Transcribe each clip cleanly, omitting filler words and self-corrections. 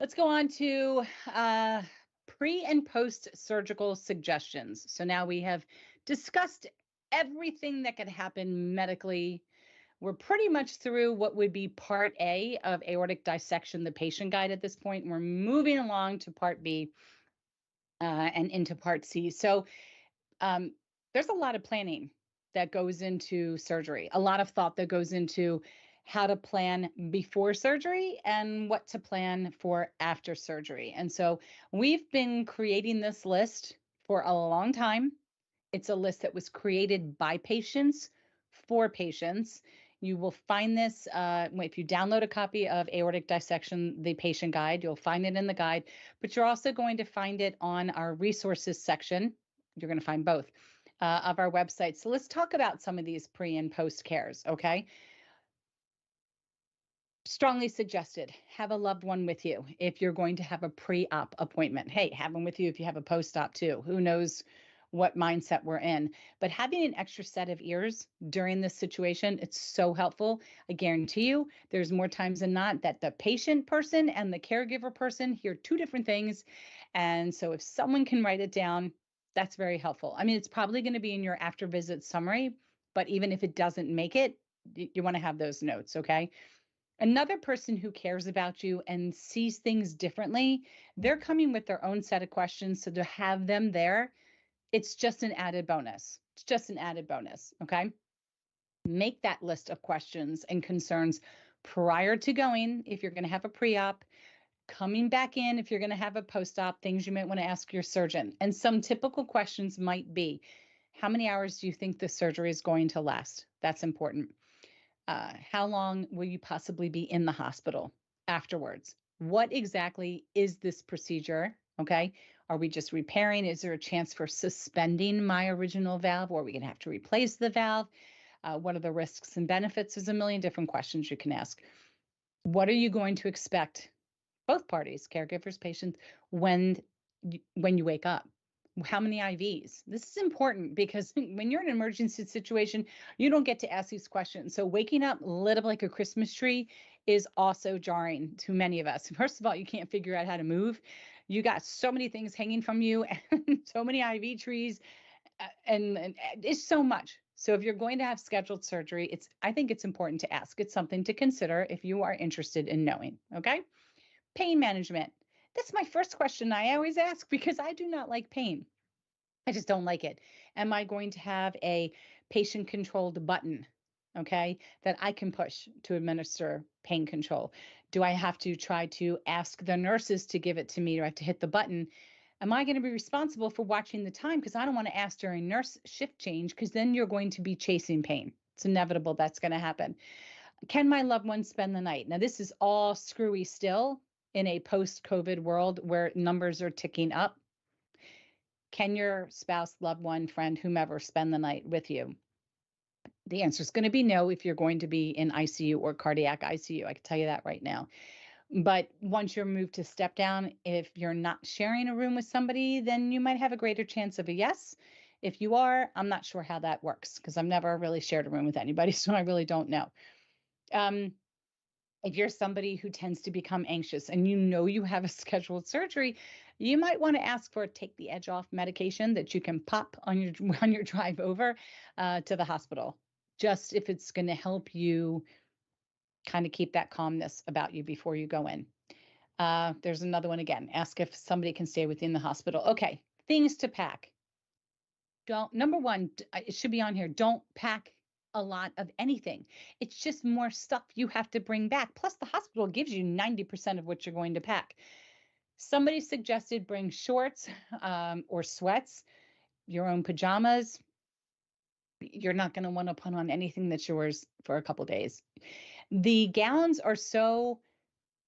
Let's go on to pre and post surgical suggestions. So now we have discussed everything that could happen medically. We're pretty much through what would be part A of aortic dissection, the patient guide at this point. We're moving along to part B and into part C. So um, there's a lot of planning that goes into surgery, a lot of thought that goes into how to plan before surgery and what to plan for after surgery. And so we've been creating this list for a long time. It's a list that was created by patients for patients. You will find this if you download a copy of Aortic Dissection, the patient guide, you'll find it in the guide, but you're also going to find it on our resources section. You're going to find both of our website. So let's talk about some of these pre and post cares, okay? Strongly suggested, have a loved one with you if you're going to have a pre-op appointment. Hey, have them with you if you have a post-op too. Who knows what mindset we're in. But having an extra set of ears during this situation, it's so helpful. I guarantee you, there's more times than not that the patient person and the caregiver person hear two different things. And so if someone can write it down, that's very helpful. I mean, it's probably going to be in your after visit summary, but even if it doesn't make it, you want to have those notes, okay? Another person who cares about you and sees things differently, they're coming with their own set of questions. So to have them there, it's just an added bonus. It's just an added bonus. Okay. Make that list of questions and concerns prior to going if you're going to have a pre op, coming back in if you're going to have a post op, things you might want to ask your surgeon. And some typical questions might be, how many hours do you think the surgery is going to last? That's important. How long will you possibly be in the hospital afterwards? What exactly is this procedure? Okay. Are we just repairing? Is there a chance for suspending my original valve, or are we going to have to replace the valve? What are the risks and benefits? There's a million different questions you can ask. What are you going to expect, both parties, caregivers, patients, when you wake up? How many IVs? This is important because when you're in an emergency situation, you don't get to ask these questions. So waking up lit up like a Christmas tree is also jarring to many of us. First of all, you can't figure out how to move. You got so many things hanging from you and so many IV trees and it's so much. So if you're going to have scheduled surgery, I think it's important to ask. It's something to consider if you are interested in knowing, okay? Pain management. That's my first question I always ask because I do not like pain. I just don't like it. Am I going to have a patient controlled button, okay, that I can push to administer pain control? Do I have to try to ask the nurses to give it to me? Do I have to hit the button? Am I going to be responsible for watching the time? Because I don't want to ask during nurse shift change because then you're going to be chasing pain. It's inevitable that's going to happen. Can my loved one spend the night? Now, this is all screwy still in a post COVID world where numbers are ticking up. Can your spouse, loved one, friend, whomever spend the night with you? The answer is going to be no if you're going to be in ICU or cardiac ICU. I can tell you that right now. But once you're moved to step down, if you're not sharing a room with somebody, then you might have a greater chance of a yes. If you are, I'm not sure how that works because I've never really shared a room with anybody, so I really don't know. If you're somebody who tends to become anxious and you know you have a scheduled surgery, you might want to ask for a take the edge off medication that you can pop on your on your drive over to the hospital, just if it's going to help you kind of keep that calmness about you before you go in. There's another one again. Ask if somebody can stay within the hospital. Okay, things to pack. Don't, number one, it should be on here. Don't pack a lot of anything. It's just more stuff you have to bring back. Plus, the hospital gives you 90% of what you're going to pack. Somebody suggested bring shorts or sweats, your own pajamas. You're not going to want to put on anything that's yours for a couple days. The gowns are so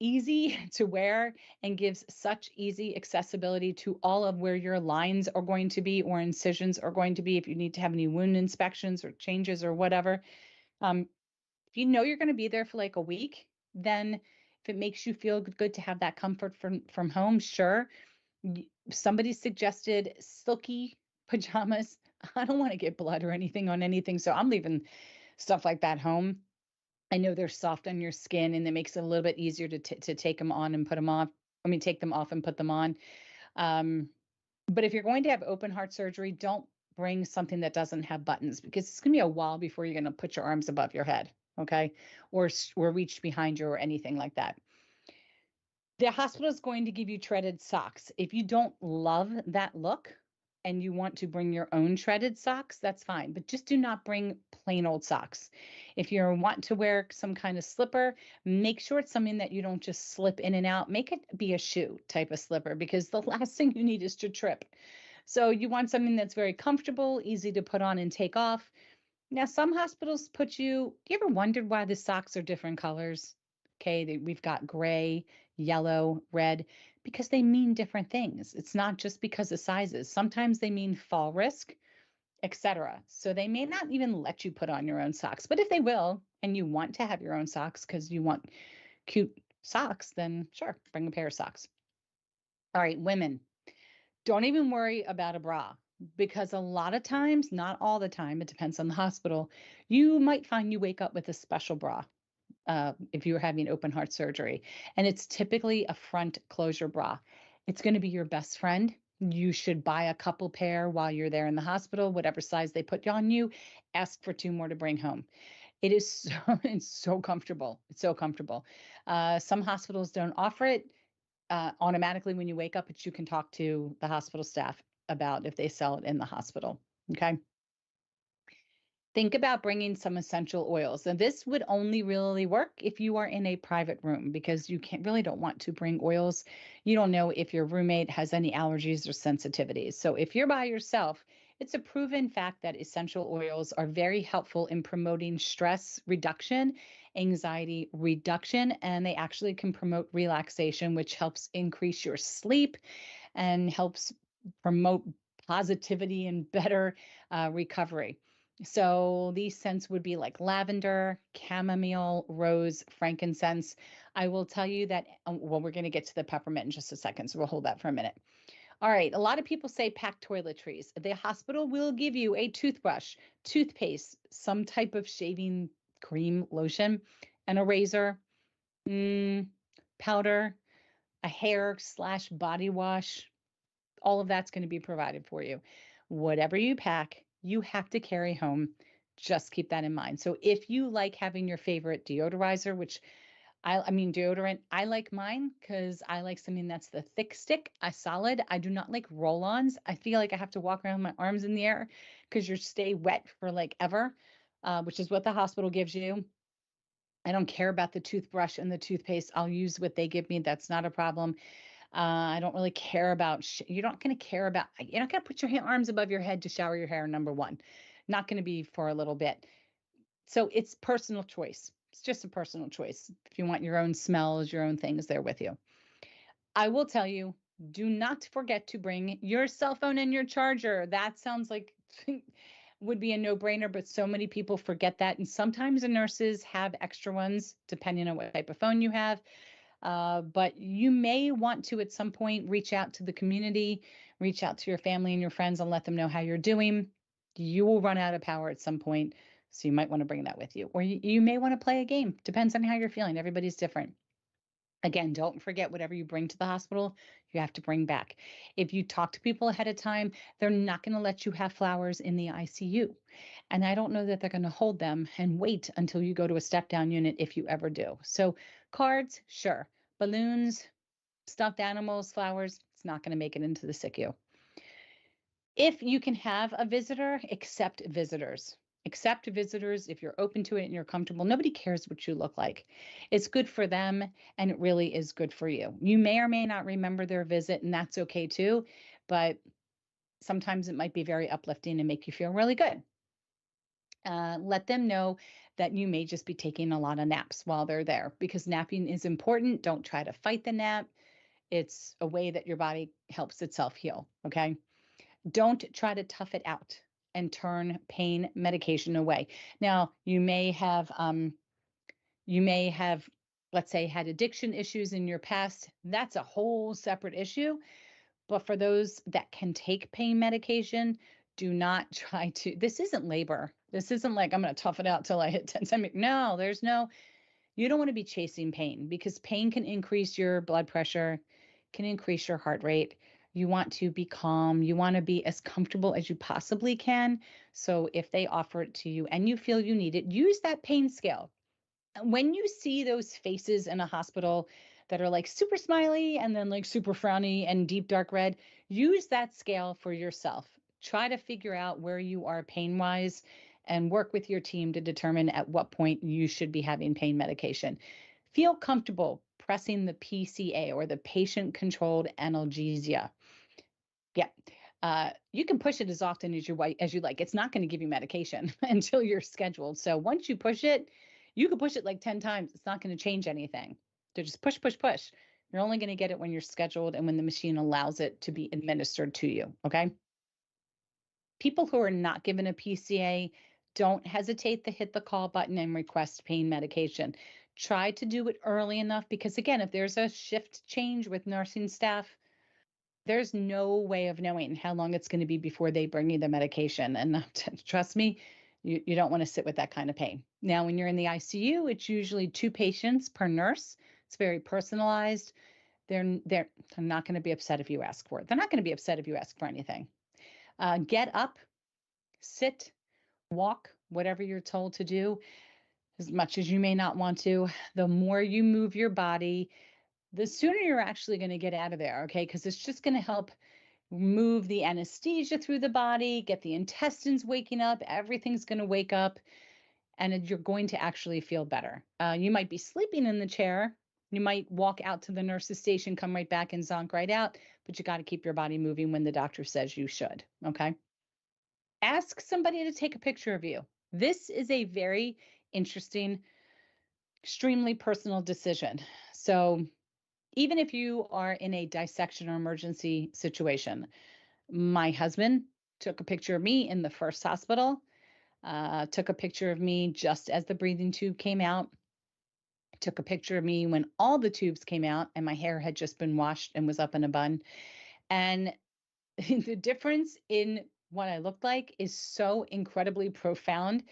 easy to wear and gives such easy accessibility to all of where your lines are going to be or incisions are going to be if you need to have any wound inspections or changes or whatever. If you know you're going to be there for like a week, then if it makes you feel good to have that comfort from home, sure. Somebody suggested silky pajamas. I don't want to get blood or anything on anything, so I'm leaving stuff like that home. I know they're soft on your skin and it makes it a little bit easier to take them on and put them off. take them off and put them on. Um, but if you're going to have open heart surgery, don't bring something that doesn't have buttons because it's going to be a while before you're going to put your arms above your head, okay? Or reach behind you or anything like that. The hospital is going to give you treaded socks. If you don't love that look and you want to bring your own treaded socks, that's fine, but just do not bring plain old socks. If you want to wear some kind of slipper, make sure it's something that you don't just slip in and out. Make it be a shoe type of slipper because the last thing you need is to trip. So you want something that's very comfortable, easy to put on and take off. Now, some hospitals you ever wondered why the socks are different colors? Okay, we've got gray, yellow, red, because they mean different things. It's not just because of sizes. Sometimes they mean fall risk, etc. So they may not even let you put on your own socks. But if they will, and you want to have your own socks because you want cute socks, then sure, bring a pair of socks. All right, women, don't even worry about a bra because a lot of times, not all the time, it depends on the hospital, you might find you wake up with a special bra if you're having open heart surgery. And it's typically a front closure bra. It's going to be your best friend. You should buy a couple pair while you're there in the hospital, whatever size they put on you. Ask for 2 more to bring home. It is so, it's so comfortable. It's so comfortable. Some hospitals don't offer it automatically when you wake up, but you can talk to the hospital staff about if they sell it in the hospital. Okay. Think about bringing some essential oils. And this would only really work if you are in a private room because you can't really don't want to bring oils. You don't know if your roommate has any allergies or sensitivities. So if you're by yourself, it's a proven fact that essential oils are very helpful in promoting stress reduction, anxiety reduction, and they actually can promote relaxation, which helps increase your sleep and helps promote positivity and better recovery. So these scents would be like lavender, chamomile, rose, frankincense. I will tell you that, well, we're going to get to the peppermint in just a second, so we'll hold that for a minute. All right, a lot of people say pack toiletries. The hospital will give you a toothbrush, toothpaste, some type of shaving cream, lotion, and a razor, powder, a hair slash body wash, all of that's going to be provided for you. Whatever you pack, you have to carry home. Just keep that in mind. So if you like having your favorite deodorizer, which I mean deodorant, I like mine because I like something that's the thick stick, a solid. I do not like roll-ons. I feel like I have to walk around with my arms in the air because you stay wet for like ever, which is what the hospital gives you. I don't care about the toothbrush and the toothpaste. I'll use what they give me. That's not a problem. I don't really care about, you're not going to care about, you're not going to put your arms above your head to shower your hair, number one. Not going to be for a little bit. So it's personal choice. It's just a personal choice. If you want your own smells, your own things, they're with you. I will tell you, do not forget to bring your cell phone and your charger. That sounds like would be a no-brainer, but so many people forget that. And sometimes the nurses have extra ones, depending on what type of phone you have. But you may want to, at some point, reach out to the community, reach out to your family and your friends and let them know how you're doing. You will run out of power at some point, so you might want to bring that with you. Or you may want to play a game. Depends on how you're feeling. Everybody's different. Again, don't forget whatever you bring to the hospital, you have to bring back. If you talk to people ahead of time, they're not going to let you have flowers in the ICU. And I don't know that they're going to hold them and wait until you go to a step down unit if you ever do. So cards, sure. Balloons, stuffed animals, flowers, it's not going to make it into the SICU. If you can have a visitor, accept visitors. Accept visitors if you're open to it and you're comfortable. Nobody cares what you look like. It's good for them and it really is good for you. You may or may not remember their visit, and that's okay too, but sometimes it might be very uplifting and make you feel really good. Let them know that you may just be taking a lot of naps while they're there because napping is important. Don't try to fight the nap. It's a way that your body helps itself heal. Okay. Don't try to tough it out and turn pain medication away. Now, you may have, let's say, had addiction issues in your past. That's a whole separate issue. But for those that can take pain medication, do not try to. This isn't labor. This isn't like I'm going to tough it out till I hit 10 centimeters. No, you don't want to be chasing pain because pain can increase your blood pressure. can increase your heart rate. You want to be calm. You want to be as comfortable as you possibly can. So if they offer it to you and you feel you need it, use that pain scale. When you see those faces in a hospital that are like super smiley and then like super frowny and deep dark red, use that scale for yourself. Try to figure out where you are pain wise and work with your team to determine at what point you should be having pain medication. Feel comfortable pressing the PCA or the patient controlled analgesia. Yeah. You can push it as often as you like. It's not going to give you medication until you're scheduled. So once you push it, you can push it like 10 times. It's not going to change anything. So just push, push, push. You're only going to get it when you're scheduled and when the machine allows it to be administered to you. Okay. People who are not given a PCA, don't hesitate to hit the call button and request pain medication. Try to do it early enough because, again, if there's a shift change with nursing staff, there's no way of knowing how long it's going to be before they bring you the medication. And trust me, you don't want to sit with that kind of pain. Now, when you're in the ICU, it's usually 2 patients per nurse. It's very personalized. They're not going to be upset if you ask for it. They're not going to be upset if you ask for anything. Get up, sit, walk, whatever you're told to do, as much as you may not want to. The more you move your body, the sooner you're actually going to get out of there, okay? Because it's just going to help move the anesthesia through the body, get the intestines waking up, everything's going to wake up, and you're going to actually feel better. You might be sleeping in the chair. You might walk out to the nurse's station, come right back and zonk right out, but you got to keep your body moving when the doctor says you should, okay? Ask somebody to take a picture of you. This is a very interesting, extremely personal decision. So even if you are in a dissection or emergency situation, my husband took a picture of me in the first hospital, took a picture of me just as the breathing tube came out, took a picture of me when all the tubes came out and my hair had just been washed and was up in a bun. And the difference in what I looked like is so incredibly profound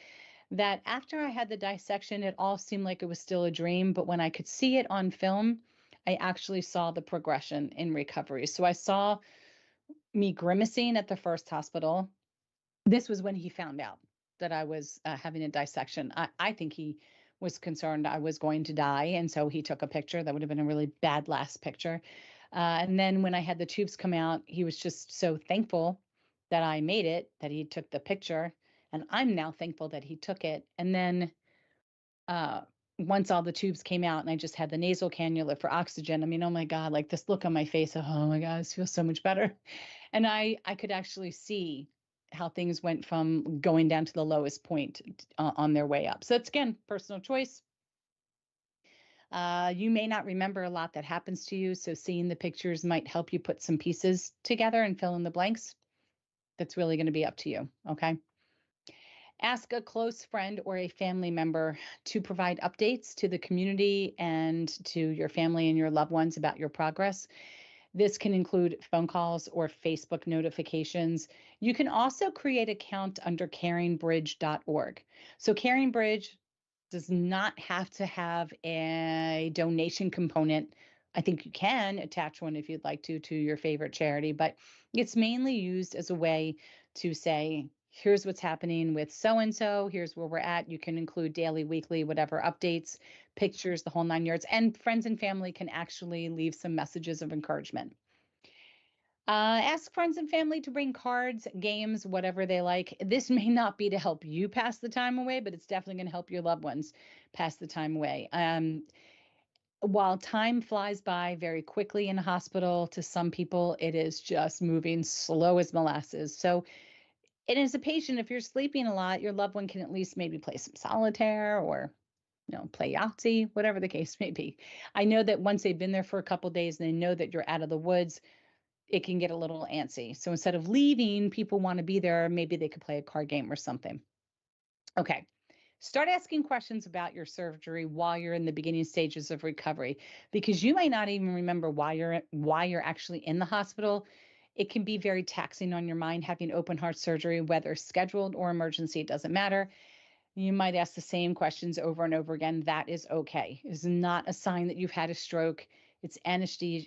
that after I had the dissection, it all seemed like it was still a dream. But when I could see it on film, I actually saw the progression in recovery. So I saw me grimacing at the first hospital. This was when he found out that I was having a dissection. I think he was concerned I was going to die. And so he took a picture. That would have been a really bad last picture. And then when I had the tubes come out, he was just so thankful that I made it, that he took the picture. And I'm now thankful that he took it. And then uh, once all the tubes came out and I just had the nasal cannula for oxygen, I mean, oh my God, like this look on my face, oh my God, this feels so much better. And I could actually see how things went from going down to the lowest point on their way up. So it's, again, personal choice. You may not remember a lot that happens to you, so seeing the pictures might help you put some pieces together and fill in the blanks. That's really going to be up to you, okay? Ask a close friend or a family member to provide updates to the community and to your family and your loved ones about your progress. This can include phone calls or Facebook notifications. You can also create an account under caringbridge.org. So CaringBridge does not have to have a donation component. I think you can attach one if you'd like to your favorite charity, but it's mainly used as a way to say, here's what's happening with so-and-so, here's where we're at. You can include daily, weekly, whatever updates, pictures, the whole 9 yards, and friends and family can actually leave some messages of encouragement. Ask friends and family to bring cards, games, whatever they like. This may not be to help you pass the time away, but it's definitely going to help your loved ones pass the time away. While time flies by very quickly in a hospital, to some people, it is just moving slow as molasses. So, and as a patient, if you're sleeping a lot, your loved one can at least maybe play some solitaire or play Yahtzee, whatever the case may be. I know that once they've been there for a couple days and they know that you're out of the woods, it can get a little antsy. So instead of leaving, people want to be there. Maybe they could play a card game or something. Okay. Start asking questions about your surgery while you're in the beginning stages of recovery, because you might not even remember why you're actually in the hospital. It can be very taxing on your mind having open heart surgery, whether scheduled or emergency, it doesn't matter. You might ask the same questions over and over again. That is okay. It is not a sign that you've had a stroke. It's anesthesia,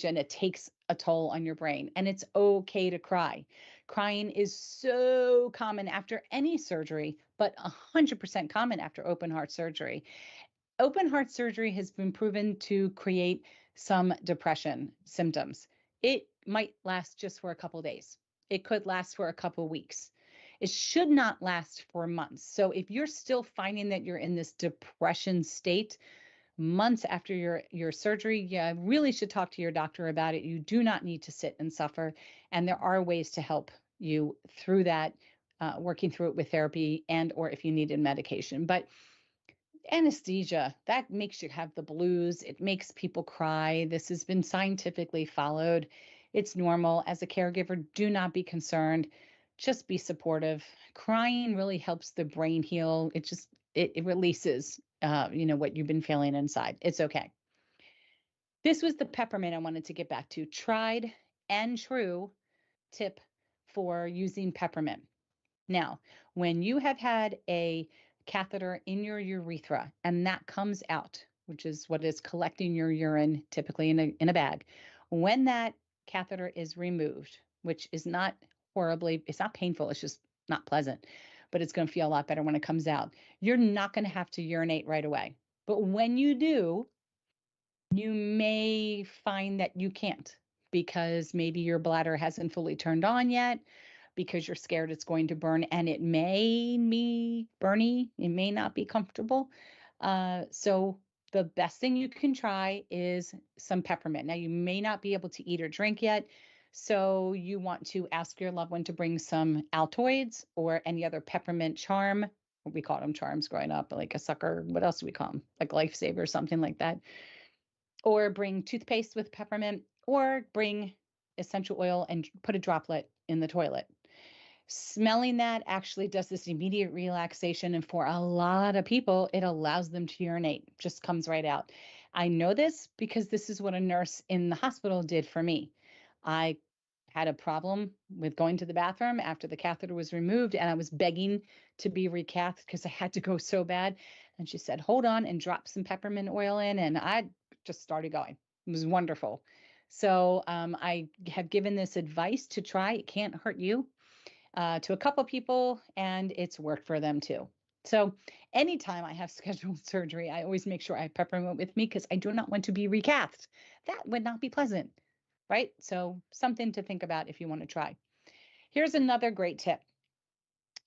and it takes a toll on your brain. And it's okay to cry. Crying is so common after any surgery, but 100% common after open heart surgery. Open heart surgery has been proven to create some depression symptoms. It might last just for a couple days. It could last for a couple weeks. It should not last for months. So if you're still finding that you're in this depression state months after your surgery, you really should talk to your doctor about it. You do not need to sit and suffer, and there are ways to help you through that, working through it with therapy and or if you needed medication. But anesthesia, that makes you have the blues. It makes people cry. This has been scientifically followed. It's normal. As a caregiver, do not be concerned. Just be supportive. Crying really helps the brain heal. It releases what you've been feeling inside. It's okay. This was the peppermint I wanted to get back to. Tried and true tip for using peppermint. Now, when you have had a catheter in your urethra and that comes out, which is what is collecting your urine typically in a bag, when that catheter is removed, which is not it's not painful, it's just not pleasant, but it's going to feel a lot better when it comes out. You're not going to have to urinate right away. But when you do, you may find that you can't because maybe your bladder hasn't fully turned on yet, because you're scared it's going to burn, and it may be burny, it may not be comfortable. So the best thing you can try is some peppermint. Now, you may not be able to eat or drink yet, so you want to ask your loved one to bring some Altoids or any other peppermint charm. We called them charms growing up, like a sucker. What else do we call them? Like Lifesaver or something like that. Or bring toothpaste with peppermint, or bring essential oil and put a droplet in the toilet. Smelling that actually does this immediate relaxation. And for a lot of people, it allows them to urinate, just comes right out. I know this because this is what a nurse in the hospital did for me. I had a problem with going to the bathroom after the catheter was removed, and I was begging to be recathed because I had to go so bad. And she said, hold on, and dropped some peppermint oil in, and I just started going. It was wonderful. So I have given this advice to try. It can't hurt you, to a couple people, and it's worked for them too. So anytime I have scheduled surgery, I always make sure I have peppermint with me because I do not want to be recathed. That would not be pleasant, right? So something to think about if you want to try. Here's another great tip.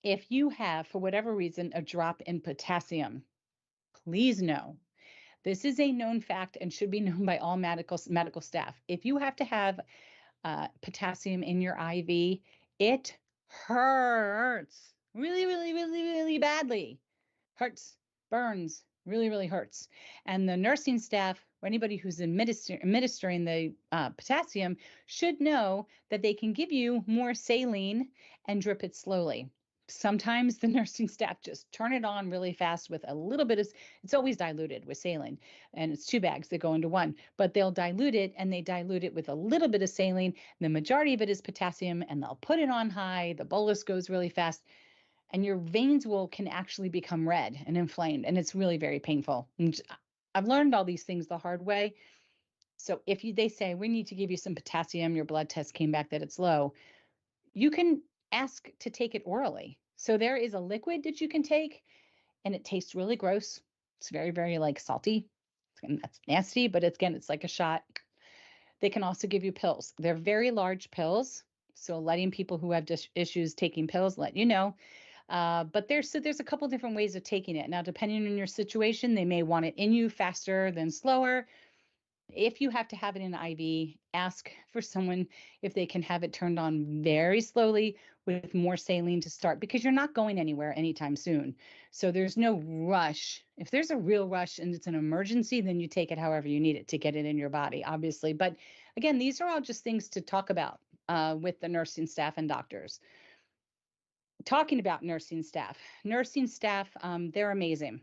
If you have, for whatever reason, a drop in potassium, please know this is a known fact and should be known by all medical staff. If you have to have potassium in your IV, it hurts really, really, really, really badly. Hurts, burns, really, really hurts. And the nursing staff, or anybody who's administering the potassium, should know that they can give you more saline and drip it slowly. Sometimes the nursing staff just turn it on really fast with a little bit of, it's always diluted with saline, and it's 2 bags that go into one, but they'll dilute it, and they dilute it with a little bit of saline. The majority of it is potassium, and they'll put it on high. The bolus goes really fast, and your veins can actually become red and inflamed, and it's really very painful. And I've learned all these things the hard way. So if they say we need to give you some potassium, your blood test came back that it's low, you can ask to take it orally. So there is a liquid that you can take, and it tastes really gross. It's very, very like salty, and that's nasty, but it's like a shot. They can also give you pills. They're very large pills, so letting people who have issues taking pills let you know. But there's a couple different ways of taking it. Now, depending on your situation, they may want it in you faster than slower. If you have to have it in IV, ask for someone if they can have it turned on very slowly with more saline to start, because you're not going anywhere anytime soon. So there's no rush. If there's a real rush and it's an emergency, then you take it however you need it to get it in your body, obviously. But again, these are all just things to talk about with the nursing staff and doctors. Talking about nursing staff, they're amazing.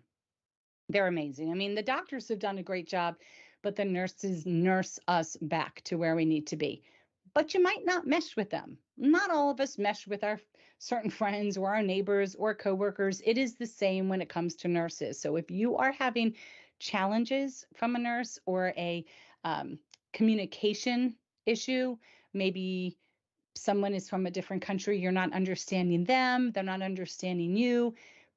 They're amazing. I mean, the doctors have done a great job, but the nurses nurse us back to where we need to be. But you might not mesh with them. Not all of us mesh with our certain friends or our neighbors or coworkers. It is the same when it comes to nurses. So if you are having challenges from a nurse or a um, communication issue, maybe someone is from a different country, you're not understanding them, they're not understanding you.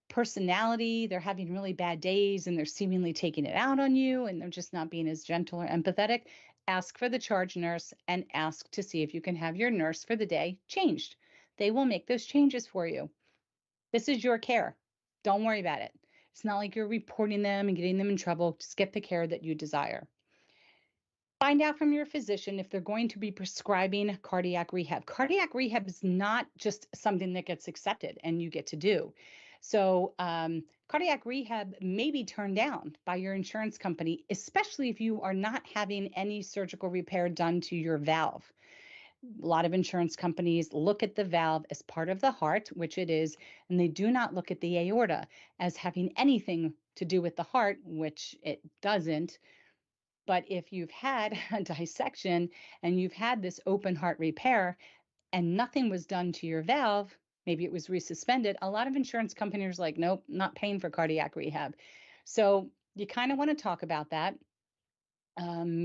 Personality, they're having really bad days and they're seemingly taking it out on you and they're just not being as gentle or empathetic. Ask for the charge nurse and ask to see if you can have your nurse for the day changed. They will make those changes for you. This is your care. Don't worry about it. It's not like you're reporting them and getting them in trouble. Just get the care that you desire. Find out from your physician if they're going to be prescribing cardiac rehab. Cardiac rehab is not just something that gets accepted and you get to do. So, cardiac rehab may be turned down by your insurance company, especially if you are not having any surgical repair done to your valve. A lot of insurance companies look at the valve as part of the heart, which it is, and they do not look at the aorta as having anything to do with the heart, which it doesn't. But if you've had a dissection and you've had this open heart repair and nothing was done to your valve, maybe it was resuspended, a lot of insurance companies are like, nope, not paying for cardiac rehab. So you kind of want to talk about that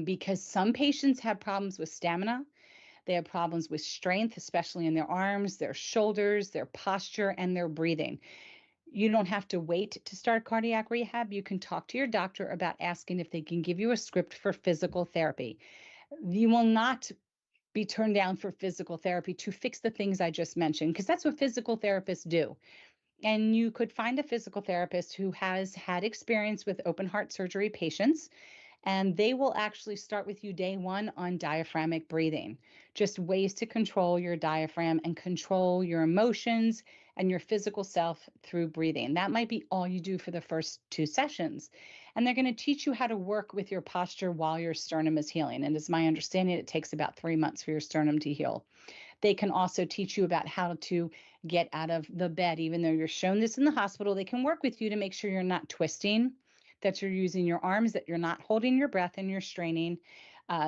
because some patients have problems with stamina. They have problems with strength, especially in their arms, their shoulders, their posture, and their breathing. You don't have to wait to start cardiac rehab. You can talk to your doctor about asking if they can give you a script for physical therapy. You will not be turned down for physical therapy to fix the things I just mentioned, because that's what physical therapists do. And you could find a physical therapist who has had experience with open heart surgery patients, and they will actually start with you day one on diaphragmatic breathing, just ways to control your diaphragm and control your emotions and your physical self through breathing. That might be all you do for the first 2 sessions. And they're going to teach you how to work with your posture while your sternum is healing. And it's my understanding it takes about 3 months for your sternum to heal. They can also teach you about how to get out of the bed. Even though you're shown this in the hospital, they can work with you to make sure you're not twisting, that you're using your arms, that you're not holding your breath and you're straining.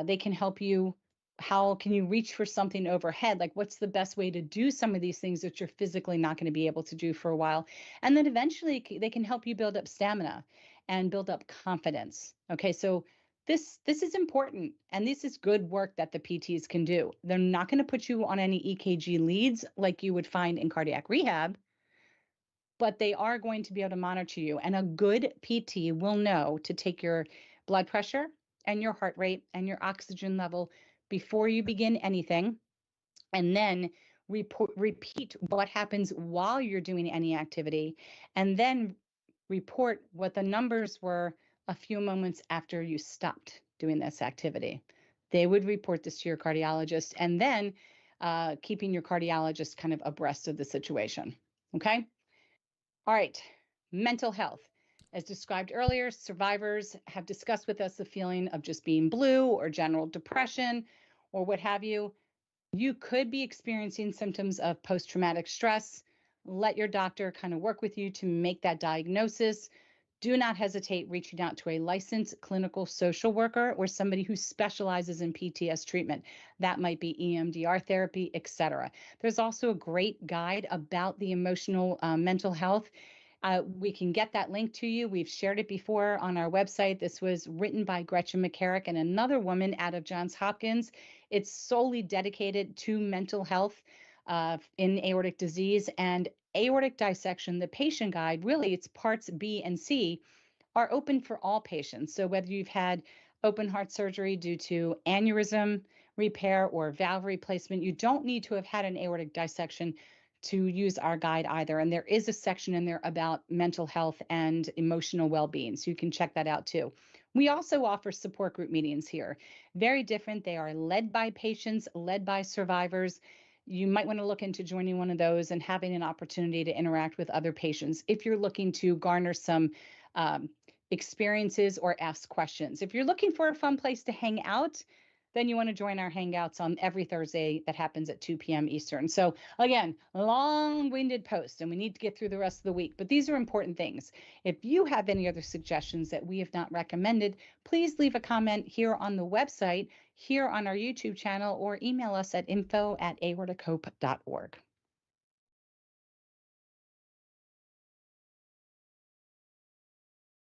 They can help you. How can you reach for something overhead? Like, what's the best way to do some of these things that you're physically not going to be able to do for a while? And then eventually they can help you build up stamina and build up confidence. Okay, so this is important, and this is good work that the PTs can do. They're not going to put you on any EKG leads like you would find in cardiac rehab, but they are going to be able to monitor you. And a good PT will know to take your blood pressure and your heart rate and your oxygen level before you begin anything, and then repeat what happens while you're doing any activity, and then report what the numbers were a few moments after you stopped doing this activity. They would report this to your cardiologist, and then keeping your cardiologist kind of abreast of the situation. Okay. All right. Mental health. As described earlier, survivors have discussed with us the feeling of just being blue or general depression or what have you. You could be experiencing symptoms of post-traumatic stress. Let your doctor kind of work with you to make that diagnosis. Do not hesitate reaching out to a licensed clinical social worker or somebody who specializes in PTS treatment. That might be EMDR therapy, etc. There's also a great guide about the emotional mental health. We can get that link to you. We've shared it before on our website. This was written by Gretchen McCarrick and another woman out of Johns Hopkins. It's solely dedicated to mental health in aortic disease and aortic dissection. The patient guide, really, it's parts B and C, are open for all patients. So whether you've had open heart surgery due to aneurysm repair or valve replacement, you don't need to have had an aortic dissection to use our guide either. And there is a section in there about mental health and emotional well-being, so you can check that out too. We also offer support group meetings here. Very different. They are led by patients, led by survivors. You might want to look into joining one of those and having an opportunity to interact with other patients if you're looking to garner some experiences or ask questions. If you're looking for a fun place to hang out, then you want to join our hangouts on every Thursday that happens at 2 p.m. Eastern. So again, long-winded post, and we need to get through the rest of the week, but these are important things. If you have any other suggestions that we have not recommended, please leave a comment here on the website, here on our YouTube channel, or email us at info@aortichope.org.